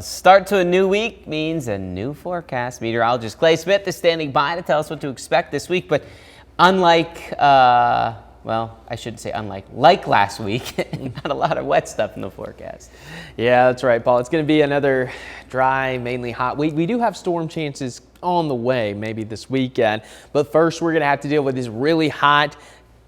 Start to a new week means a new forecast. Meteorologist Clay Smith is standing by to tell us what to expect this week. But unlike, well, I shouldn't say unlike, like last week, not a lot of wet stuff in the forecast. Yeah, that's right, Paul. It's going to be another dry, mainly hot week. We do have storm chances on the way, maybe this weekend. But first, we're going to have to deal with these really hot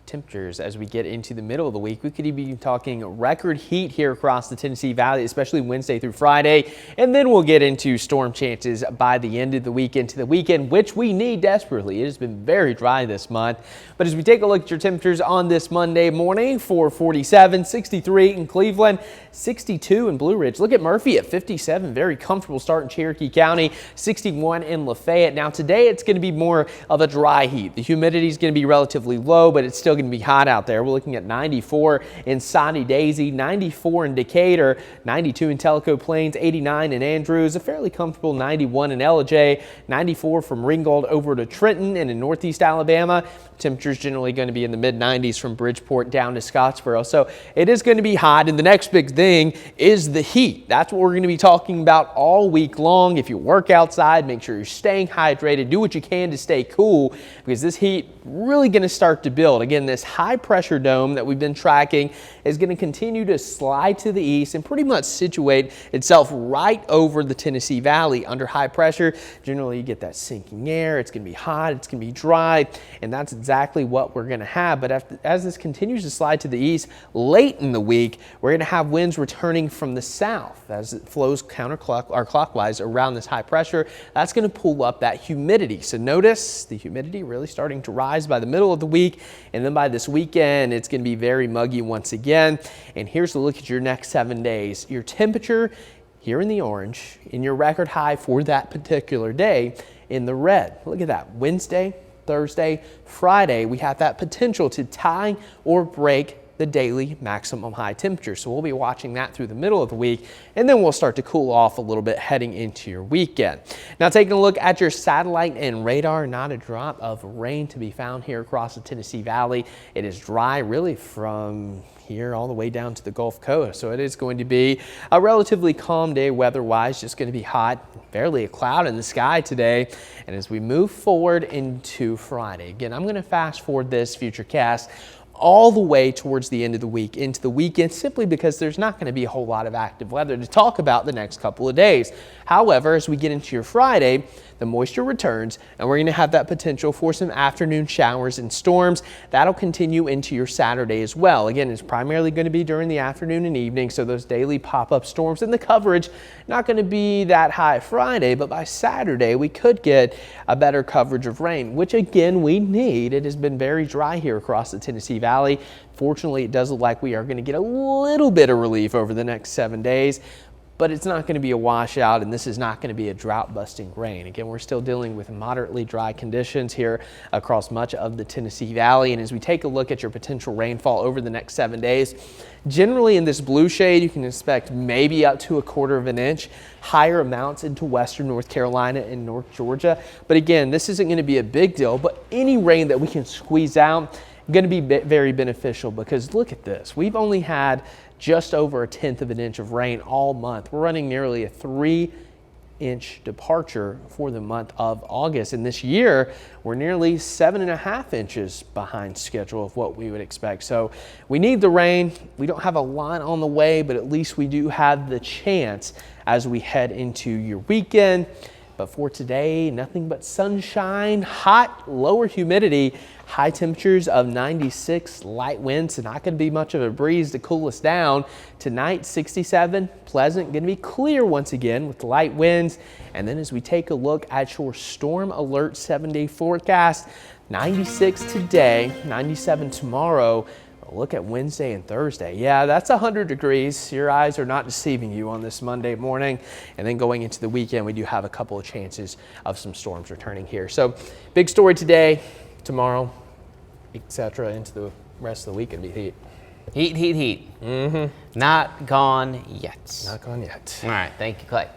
temperatures as we get into the middle of the week. We could even be talking record heat here across the Tennessee Valley, especially Wednesday through Friday. And then we'll get into storm chances by the end of the week into the weekend, which we need desperately. It has been very dry this month. But as we take a look at your temperatures on this Monday morning, for 47, 63 in Cleveland, 62 in Blue Ridge. Look at Murphy at 57, very comfortable start in Cherokee County, 61 in Lafayette. Now today it's going to be more of a dry heat. The humidity is going to be relatively low, but it's still going to be hot out there. We're looking at 94 in Soddy Daisy, 94 in Decatur, 92 in Tellico Plains, 89 in Andrews, a fairly comfortable 91 in Ellijay, 94 from Ringgold over to Trenton, and in Northeast Alabama, temperatures generally going to be in the mid-90s from Bridgeport down to Scottsboro. So it is going to be hot, and the next big thing is the heat. That's what we're going to be talking about all week long. If you work outside, make sure you're staying hydrated. Do what you can to stay cool, because this heat really going to start to build. Again, this high pressure dome that we've been tracking is going to continue to slide to the east and pretty much situate itself right over the Tennessee Valley. Under high pressure, generally you get that sinking air. It's going to be hot, it's going to be dry, and that's exactly what we're going to have. But as this continues to slide to the east late in the week, we're going to have winds returning from the south as it flows clockwise around this high pressure. That's going to pull up that humidity. So notice the humidity really starting to rise by the middle of the week, and then by this weekend it's going to be very muggy once again. And here's a look at your next 7 days. Your temperature here in the orange, in your record high for that particular day in the red. Look at that. Wednesday, Thursday, Friday, we have that potential to tie or break the daily maximum high temperature. So we'll be watching that through the middle of the week, and then we'll start to cool off a little bit heading into your weekend. Now, taking a look at your satellite and radar, not a drop of rain to be found here across the Tennessee Valley. It is dry really from here all the way down to the Gulf Coast. So it is going to be a relatively calm day weather-wise, just going to be hot, barely a cloud in the sky today. And as we move forward into Friday, again, I'm going to fast forward this futurecast all the way towards the end of the week into the weekend, simply because there's not going to be a whole lot of active weather to talk about the next couple of days. However, as we get into your Friday, the moisture returns, and we're going to have that potential for some afternoon showers and storms. That'll continue into your Saturday as well. Again, it's primarily going to be during the afternoon and evening, so those daily pop-up storms and the coverage not going to be that high Friday, but by Saturday we could get a better coverage of rain, which again we need. It has been very dry here across the Tennessee Valley. Fortunately, it does look like we are going to get a little bit of relief over the next 7 days. But it's not going to be a washout, and this is not going to be a drought-busting rain. Again, we're still dealing with moderately dry conditions here across much of the Tennessee Valley. And as we take a look at your potential rainfall over the next 7 days, generally in this blue shade, you can expect maybe up to 1/4 of an inch, higher amounts into western North Carolina and North Georgia. But again, this isn't going to be a big deal, but any rain that we can squeeze out going to be very beneficial, because look at this. We've only had just over 1/10 of an inch of rain all month. We're running nearly a 3-inch departure for the month of August. And this year, we're nearly 7.5 inches behind schedule of what we would expect. So we need the rain. We don't have a lot on the way, but at least we do have the chance as we head into your weekend. But for today, nothing but sunshine, hot, lower humidity, high temperatures of 96, light winds, so not going to be much of a breeze to cool us down. Tonight, 67, pleasant, going to be clear once again with light winds. And then as we take a look at your storm alert 7-day forecast, 96 today, 97 tomorrow. Look at Wednesday and Thursday. Yeah, that's 100 degrees. Your eyes are not deceiving you on this Monday morning. And then going into the weekend, we do have a couple of chances of some storms returning here. So big story today, tomorrow, etc. Into the rest of the week, it'll be heat. Heat. Not gone yet. Not gone yet. All right. Thank you, Clay.